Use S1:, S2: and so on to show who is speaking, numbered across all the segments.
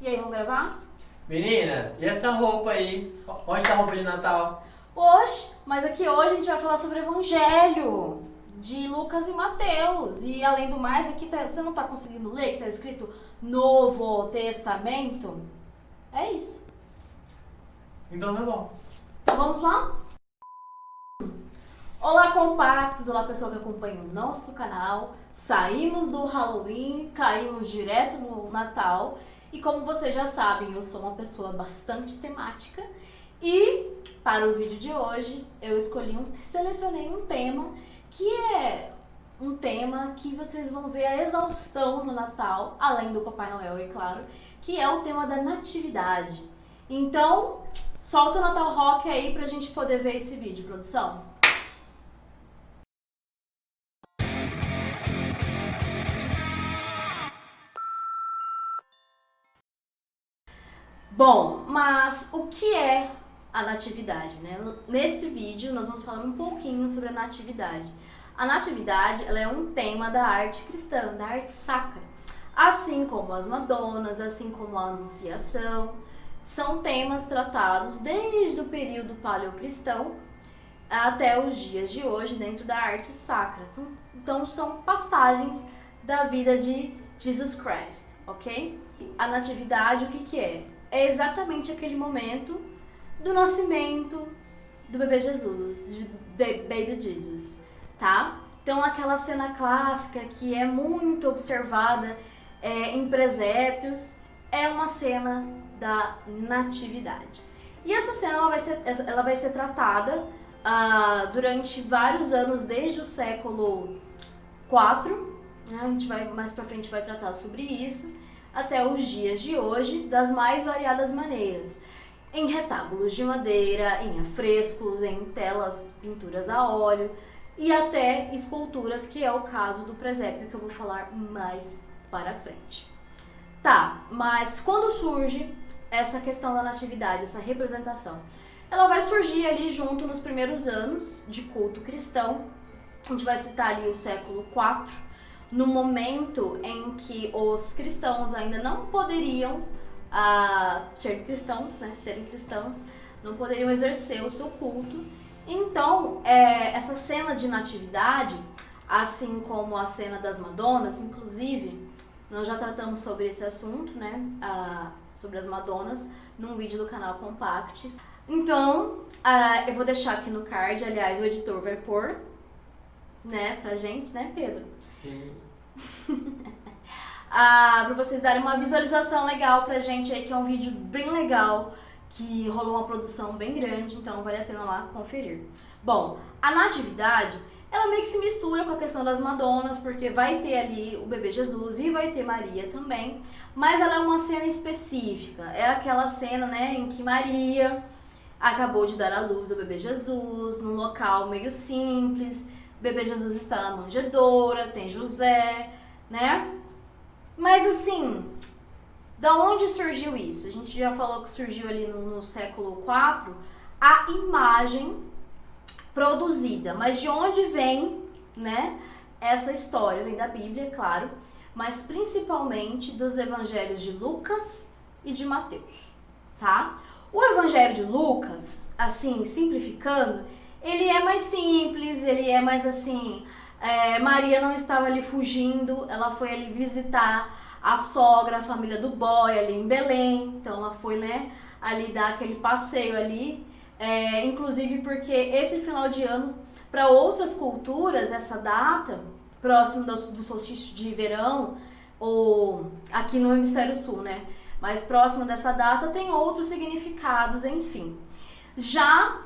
S1: E aí, vamos gravar?
S2: Menina, e essa roupa aí? Onde tá a roupa de Natal?
S1: Oxe, mas aqui hoje a gente vai falar sobre o Evangelho de Lucas e Mateus. E além do mais, aqui você não tá conseguindo ler que tá escrito Novo Testamento? É isso.
S2: Então tá bom.
S1: Então vamos lá? Olá, compactos! Olá, pessoal que acompanha o nosso canal. Saímos do Halloween, caímos direto no Natal. E como vocês já sabem, eu sou uma pessoa bastante temática. E para o vídeo de hoje, eu selecionei um tema que é um tema que vocês vão ver a exaustão no Natal, além do Papai Noel, é claro, que é o tema da natividade. Então, solta o Natal Rock aí pra gente poder ver esse vídeo, produção. Bom, mas o que é a natividade, né? Nesse vídeo nós vamos falar um pouquinho sobre a natividade. A natividade, ela é um tema da arte cristã, da arte sacra. Assim como as Madonas, assim como a Anunciação, são temas tratados desde o período paleocristão até os dias de hoje dentro da arte sacra. Então são passagens da vida de Jesus Christ, ok? A natividade, o que é? É exatamente aquele momento do nascimento do bebê Jesus, de Baby Jesus, tá? Então aquela cena clássica que é muito observada em presépios é uma cena da natividade. E essa cena ela vai ser tratada durante vários anos, desde o século IV, né? A gente mais pra frente vai tratar sobre isso, até os dias de hoje, das mais variadas maneiras. Em retábulos de madeira, em afrescos, em telas, pinturas a óleo e até esculturas, que é o caso do presépio, que eu vou falar mais para frente. Tá, mas quando surge essa questão da natividade, essa representação? Ela vai surgir ali junto nos primeiros anos de culto cristão. A gente vai citar ali o século IV, no momento em que os cristãos ainda não poderiam serem cristãos, não poderiam exercer o seu culto. Então, essa cena de natividade, assim como a cena das Madonas, inclusive, nós já tratamos sobre esse assunto, né, sobre as Madonas, num vídeo do canal Compact. Então, eu vou deixar aqui no card, aliás, o editor vai pôr, né, pra gente, né, Pedro?
S2: Sim.
S1: Pra vocês darem uma visualização legal pra gente aí, que é um vídeo bem legal, que rolou uma produção bem grande, então vale a pena lá conferir. Bom, a natividade, ela meio que se mistura com a questão das Madonas, porque vai ter ali o bebê Jesus e vai ter Maria também, mas ela é uma cena específica, é aquela cena, né, em que Maria acabou de dar à luz ao bebê Jesus, num local meio simples. O bebê Jesus está na manjedoura, tem José, né? Mas assim, da onde surgiu isso? A gente já falou que surgiu ali no século IV, a imagem produzida. Mas de onde vem, né, essa história? Vem da Bíblia, claro, mas principalmente dos evangelhos de Lucas e de Mateus, tá? O evangelho de Lucas, assim, simplificando, ele é mais simples, ele é mais assim, Maria não estava ali fugindo, ela foi ali visitar a sogra, a família do boy ali em Belém, então ela foi, né, ali dar aquele passeio ali, inclusive porque esse final de ano, para outras culturas, essa data, próximo do solstício de verão, ou aqui no hemisfério sul, né, mais próximo dessa data, tem outros significados, enfim. Já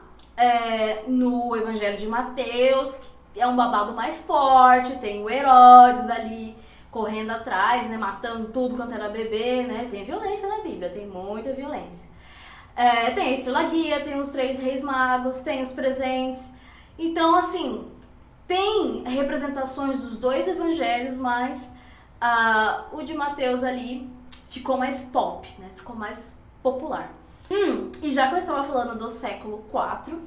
S1: no Evangelho de Mateus, é um babado mais forte, tem o Herodes ali correndo atrás, né, matando tudo quanto era bebê, né, tem violência na Bíblia, tem muita violência. Tem a estrela guia, tem os 3 reis magos, tem os presentes. Então, assim, tem representações dos 2 evangelhos, mas o de Mateus ali ficou mais pop, né, ficou mais popular. E já que eu estava falando do século IV,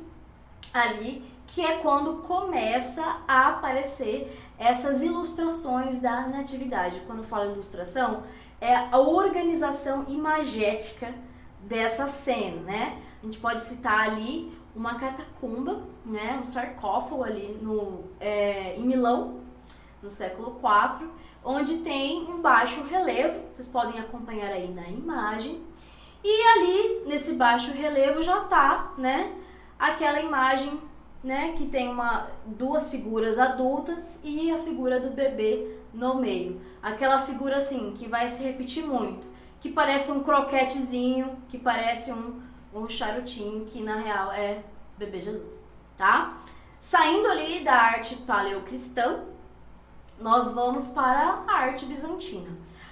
S1: ali, que é quando começa a aparecer essas ilustrações da Natividade. Quando eu falo ilustração, é a organização imagética dessa cena, né? A gente pode citar ali uma catacumba, né? Um sarcófago ali em Milão, no século IV, onde tem um baixo relevo, vocês podem acompanhar aí na imagem, e ali nesse baixo relevo já tá, né, aquela imagem, né, que tem duas figuras adultas e a figura do bebê no meio. Aquela figura assim, que vai se repetir muito, que parece um croquetezinho, que parece um charutinho, que na real é bebê Jesus, tá? Saindo ali da arte paleocristã, nós vamos para a arte bizantina.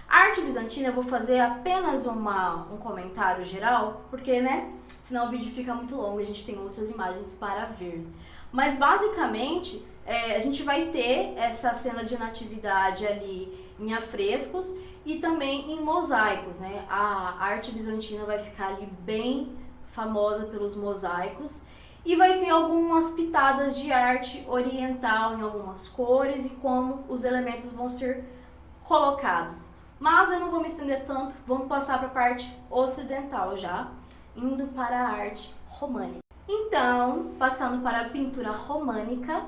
S1: A arte bizantina eu vou fazer apenas um comentário geral, porque, né, senão o vídeo fica muito longo e a gente tem outras imagens para ver. Mas, basicamente, a gente vai ter essa cena de natividade ali em afrescos e também em mosaicos, né? A arte bizantina vai ficar ali bem famosa pelos mosaicos e vai ter algumas pitadas de arte oriental em algumas cores e como os elementos vão ser colocados. Mas eu não vou me estender tanto, vamos passar para a parte ocidental já, indo para a arte românica. Então, passando para a pintura românica,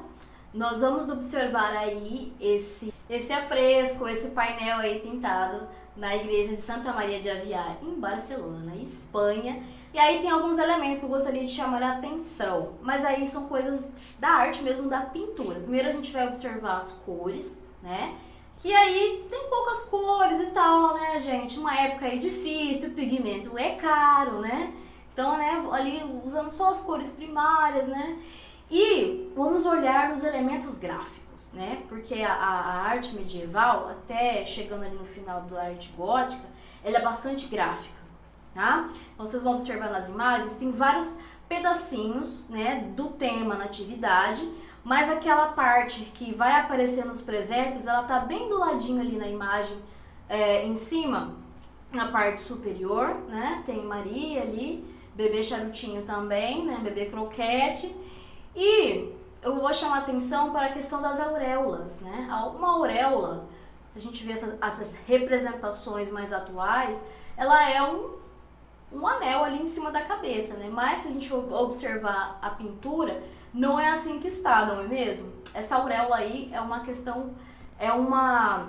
S1: nós vamos observar aí esse afresco, esse painel aí pintado na igreja de Santa Maria de Avià, em Barcelona, na Espanha. E aí tem alguns elementos que eu gostaria de chamar a atenção, mas aí são coisas da arte mesmo, da pintura. Primeiro a gente vai observar as cores, né? Que aí tem poucas cores e tal, né, gente? Uma época aí difícil, o pigmento é caro, né? Então, né, ali usando só as cores primárias, né? E vamos olhar nos elementos gráficos, né? Porque a arte medieval, até chegando ali no final da arte gótica, ela é bastante gráfica, tá? Então, vocês vão observar nas imagens, tem vários pedacinhos, né, do tema natividade, mas aquela parte que vai aparecer nos presépios, ela tá bem do ladinho ali na imagem, em cima, na parte superior, né? Tem Maria ali, bebê charutinho também, né? Bebê croquete. E eu vou chamar atenção para a questão das auréolas, né? Uma auréola, se a gente vê essas representações mais atuais, ela é um anel ali em cima da cabeça, né? Mas se a gente observar a pintura, não é assim que está, não é mesmo? Essa auréola aí é uma questão, é uma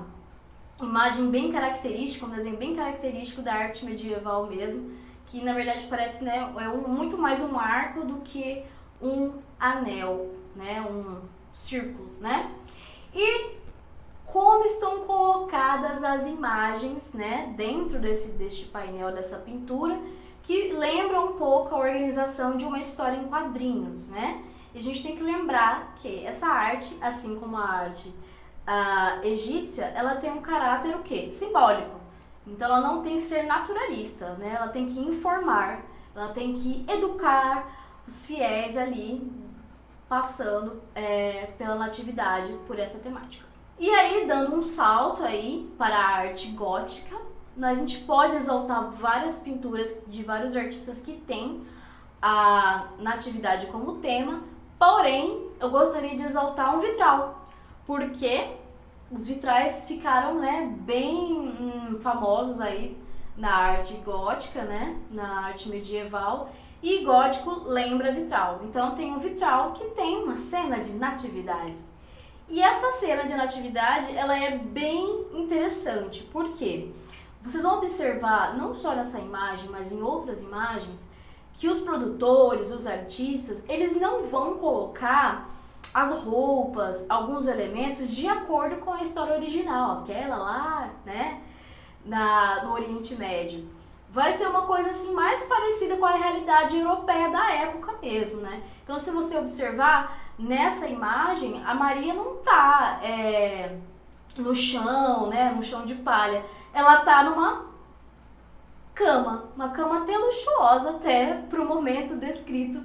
S1: imagem bem característica, um desenho bem característico da arte medieval mesmo, que na verdade parece, né, muito mais um arco do que um anel, né, um círculo, né? E como estão colocadas as imagens, né, dentro deste painel, dessa pintura, que lembra um pouco a organização de uma história em quadrinhos, né? E a gente tem que lembrar que essa arte, assim como a arte egípcia, ela tem um caráter o quê? Simbólico. Então ela não tem que ser naturalista, né? Ela tem que informar, ela tem que educar os fiéis ali, passando pela natividade, por essa temática. E aí, dando um salto aí para a arte gótica, a gente pode exaltar várias pinturas de vários artistas que têm a natividade como tema, porém, eu gostaria de exaltar um vitral, porque os vitrais ficaram, né, bem famosos aí na arte gótica, né, na arte medieval, e gótico lembra vitral. Então tem um vitral que tem uma cena de natividade. E essa cena de natividade, ela é bem interessante, porque vocês vão observar, não só nessa imagem, mas em outras imagens, que os produtores, os artistas, eles não vão colocar as roupas, alguns elementos de acordo com a história original, aquela lá, né, no Oriente Médio. Vai ser uma coisa assim mais parecida com a realidade europeia da época mesmo, né? Então, se você observar nessa imagem, a Maria não tá no chão, né, no chão de palha. Ela tá numa cama, uma cama até luxuosa até pro momento descrito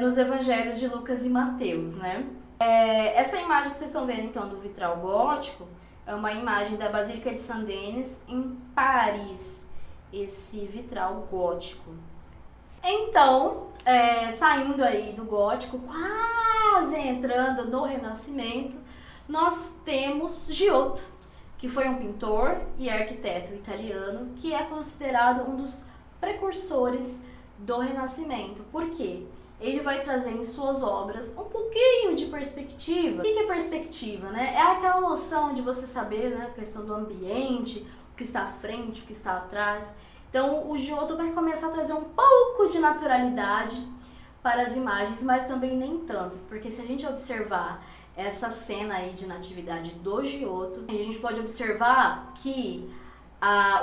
S1: nos evangelhos de Lucas e Mateus, né? Essa imagem que vocês estão vendo então do vitral gótico é uma imagem da Basílica de Saint-Denis em Paris, esse vitral gótico. Então, saindo aí do gótico, quase entrando no Renascimento, nós temos Giotto, que foi um pintor e arquiteto italiano que é considerado um dos precursores do Renascimento. Por quê? Ele vai trazer em suas obras um pouquinho de perspectiva. O que é perspectiva, né? É aquela noção de você saber, né, a questão do ambiente, o que está à frente, o que está atrás. Então o Giotto vai começar a trazer um pouco de naturalidade para as imagens, mas também nem tanto, porque se a gente observar essa cena aí de natividade do Giotto, a gente pode observar que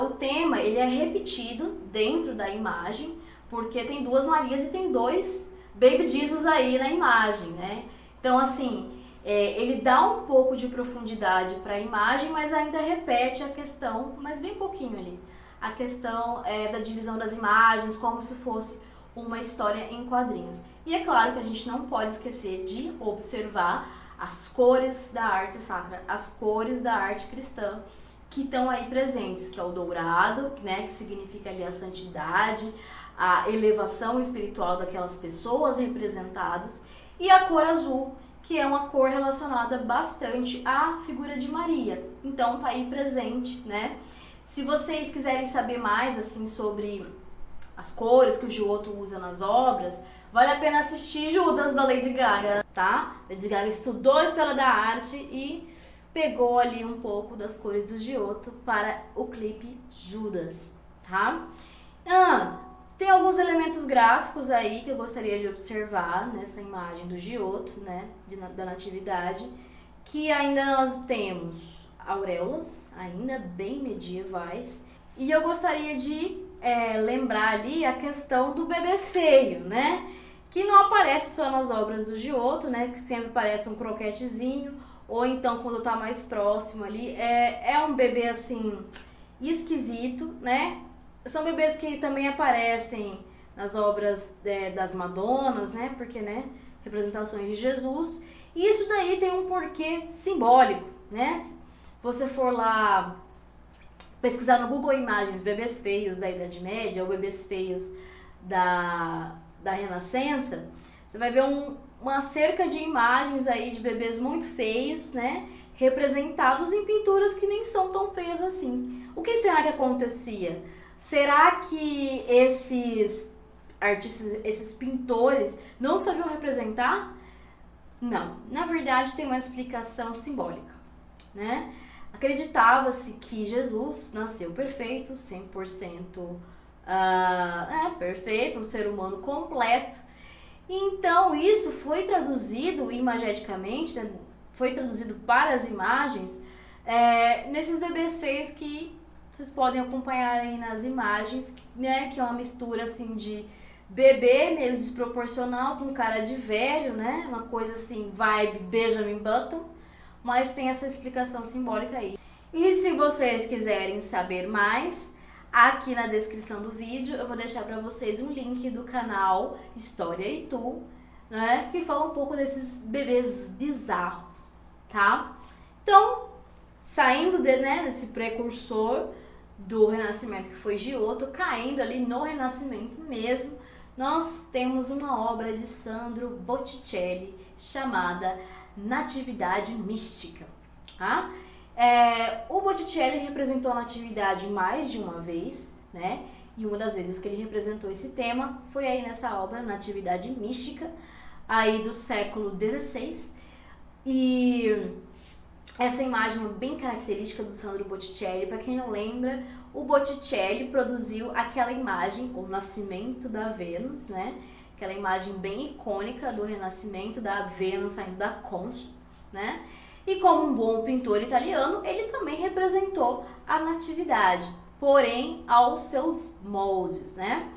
S1: o tema ele é repetido dentro da imagem, porque tem duas Marias e tem dois Baby Jesus aí na imagem, né? Então, assim, ele dá um pouco de profundidade para a imagem, mas ainda repete a questão, mas bem pouquinho ali, a questão da divisão das imagens, como se fosse uma história em quadrinhos. E é claro que a gente não pode esquecer de observar as cores da arte sacra, as cores da arte cristã que estão aí presentes, que é o dourado, né, que significa ali a santidade, a elevação espiritual daquelas pessoas representadas, e a cor azul, que é uma cor relacionada bastante à figura de Maria. Então tá aí presente, né? Se vocês quiserem saber mais assim sobre as cores que o Giotto usa nas obras, vale a pena assistir Judas da Lady Gaga, tá? Lady Gaga estudou a história da arte e pegou ali um pouco das cores do Giotto para o clipe Judas, tá? Tem alguns elementos gráficos aí que eu gostaria de observar nessa imagem do Giotto, né, da natividade, que ainda nós temos auréolas, ainda bem medievais, e eu gostaria de lembrar ali a questão do bebê feio, né, que não aparece só nas obras do Giotto, né, que sempre parece um croquetezinho, ou então quando tá mais próximo ali, é um bebê assim, esquisito, né. São bebês que também aparecem nas obras das Madonas, né? Porque, né? Representações de Jesus. E isso daí tem um porquê simbólico, né? Se você for lá pesquisar no Google Imagens bebês feios da Idade Média ou bebês feios da Renascença, você vai ver uma cerca de imagens aí de bebês muito feios, né? Representados em pinturas que nem são tão feias assim. O que será que acontecia? Será que esses artistas, esses pintores não sabiam representar? Não, na verdade tem uma explicação simbólica, né? Acreditava-se que Jesus nasceu perfeito, 100% perfeito, um ser humano completo. Então isso foi traduzido imageticamente, né? Foi traduzido para as imagens nesses bebês feios que vocês podem acompanhar aí nas imagens, né, que é uma mistura assim de bebê meio desproporcional com cara de velho, né, uma coisa assim, vibe Benjamin Button, mas tem essa explicação simbólica aí. E se vocês quiserem saber mais, aqui na descrição do vídeo eu vou deixar para vocês um link do canal História e Tu, né, que fala um pouco desses bebês bizarros, tá? Então, saindo desse precursor do Renascimento, que foi Giotto, caindo ali no Renascimento mesmo, nós temos uma obra de Sandro Botticelli chamada Natividade Mística. Tá? O Botticelli representou a Natividade mais de uma vez, né? E uma das vezes que ele representou esse tema foi aí nessa obra Natividade Mística, aí do século XVI. E essa imagem é bem característica do Sandro Botticelli. Para quem não lembra, o Botticelli produziu aquela imagem, o Nascimento da Vênus, né? Aquela imagem bem icônica do Renascimento, da Vênus saindo da concha, né? E como um bom pintor italiano, ele também representou a Natividade, porém aos seus moldes, né?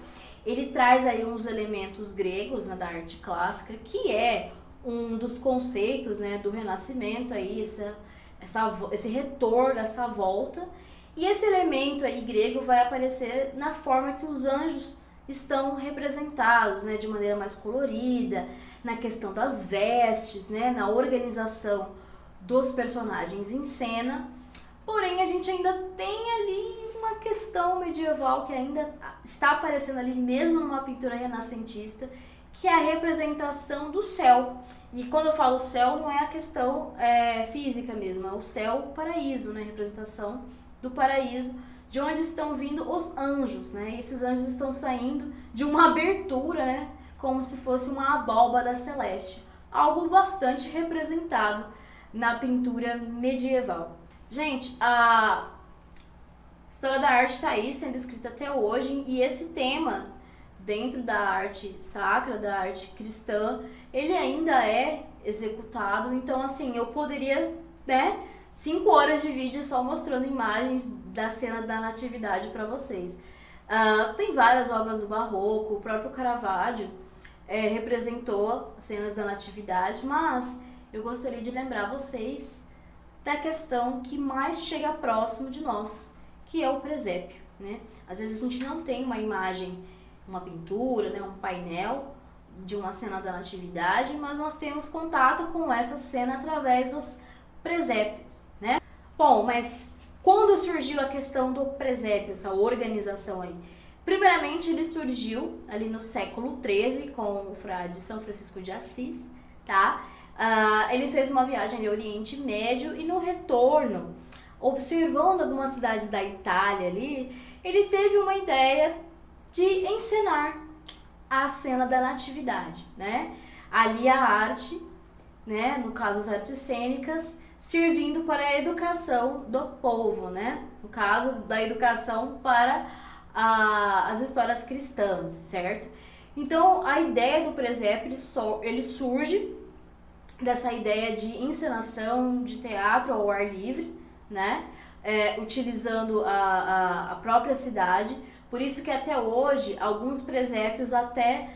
S1: Ele traz aí uns elementos gregos, né, da arte clássica, que é um dos conceitos, né, do Renascimento, aí, esse retorno, essa volta. E esse elemento aí grego vai aparecer na forma que os anjos estão representados, né, de maneira mais colorida, na questão das vestes, né, na organização dos personagens em cena. Porém, a gente ainda tem ali uma questão medieval que ainda está aparecendo ali mesmo numa pintura renascentista, que é a representação do céu. E quando eu falo céu, não é a questão física mesmo, é o céu, o paraíso, né? Representação do paraíso, de onde estão vindo os anjos, né? E esses anjos estão saindo de uma abertura, né? Como se fosse uma abóbada celeste. Algo bastante representado na pintura medieval. Gente, a história da arte está aí sendo escrita até hoje, e esse tema, dentro da arte sacra, da arte cristã, ele ainda é executado. Então, assim, eu poderia, né, 5 horas de vídeo só mostrando imagens da cena da Natividade para vocês. Tem várias obras do Barroco, o próprio Caravaggio representou cenas da Natividade, mas eu gostaria de lembrar vocês da questão que mais chega próximo de nós, que é o presépio, né? Às vezes a gente não tem uma imagem, uma pintura, né, um painel de uma cena da Natividade, mas nós temos contato com essa cena através dos presépios, né? Bom, mas quando surgiu a questão do presépio, essa organização aí? Primeiramente, ele surgiu ali no século XIII com o frade São Francisco de Assis, tá? Ele fez uma viagem ao Oriente Médio e no retorno, observando algumas cidades da Itália ali, ele teve uma ideia de encenar a cena da Natividade, né? Ali a arte, né, no caso as artes cênicas, servindo para a educação do povo, né? No caso da educação para as histórias cristãs, certo? Então a ideia do presépio ele surge dessa ideia de encenação de teatro ao ar livre, né? Utilizando a própria cidade. Por isso que até hoje alguns presépios até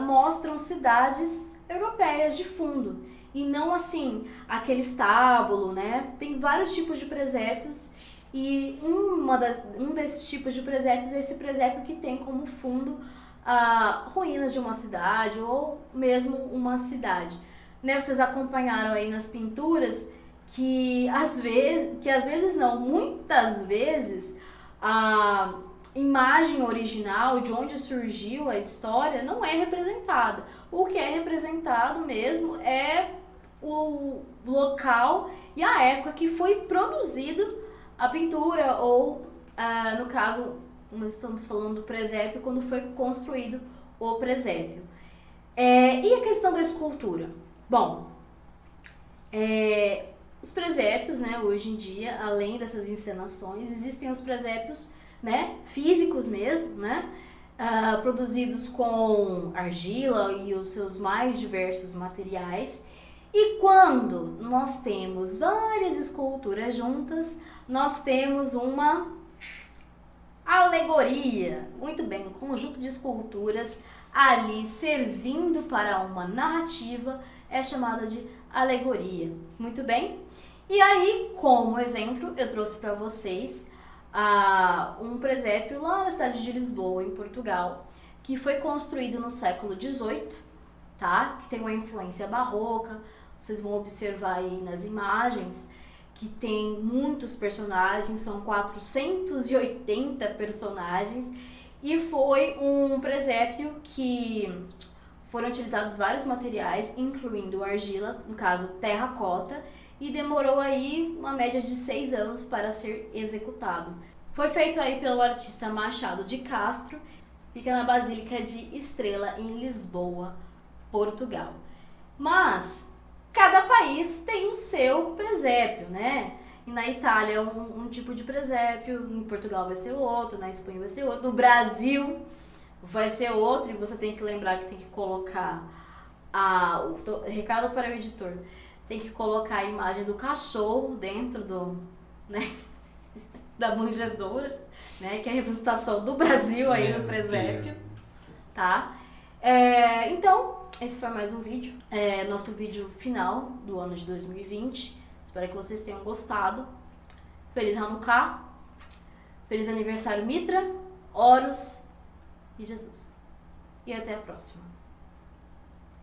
S1: mostram cidades europeias de fundo e não assim aquele estábulo, né? Tem vários tipos de presépios e um desses tipos de presépios é esse presépio que tem como fundo ruínas de uma cidade ou mesmo uma cidade, né? Vocês acompanharam aí nas pinturas que às vezes não, muitas vezes a imagem original de onde surgiu a história não é representada. O que é representado mesmo é o local e a época que foi produzido a pintura ou, no caso, nós estamos falando do presépio, quando foi construído o presépio. E a questão da escultura? Bom, os presépios, né, hoje em dia, além dessas encenações, existem os presépios, né, físicos mesmo, né, produzidos com argila e os seus mais diversos materiais. E quando nós temos várias esculturas juntas, nós temos uma alegoria. Muito bem, um conjunto de esculturas ali servindo para uma narrativa é chamada de alegoria. Muito bem? E aí, como exemplo, eu trouxe para vocês um presépio lá na cidade de Lisboa, em Portugal, que foi construído no século XVIII, tá? Que tem uma influência barroca. Vocês vão observar aí nas imagens que tem muitos personagens, são 480 personagens, e foi um presépio que foram utilizados vários materiais, incluindo argila, no caso terracota, e demorou aí uma média de 6 anos para ser executado. Foi feito aí pelo artista Machado de Castro, fica na Basílica de Estrela, em Lisboa, Portugal. Mas cada país tem o seu presépio, né? E na Itália é um tipo de presépio, em Portugal vai ser outro, na Espanha vai ser outro, no Brasil vai ser outro, e você tem que lembrar que tem que colocar recado para o editor, tem que colocar a imagem do cachorro dentro né, da manjedoura, né, que é a representação do Brasil aí no presépio, tá? Então, esse foi mais um vídeo, nosso vídeo final do ano de 2020. Espero que vocês tenham gostado. Feliz Hanukkah, feliz aniversário Mitra, Horus e Jesus. E até a próxima.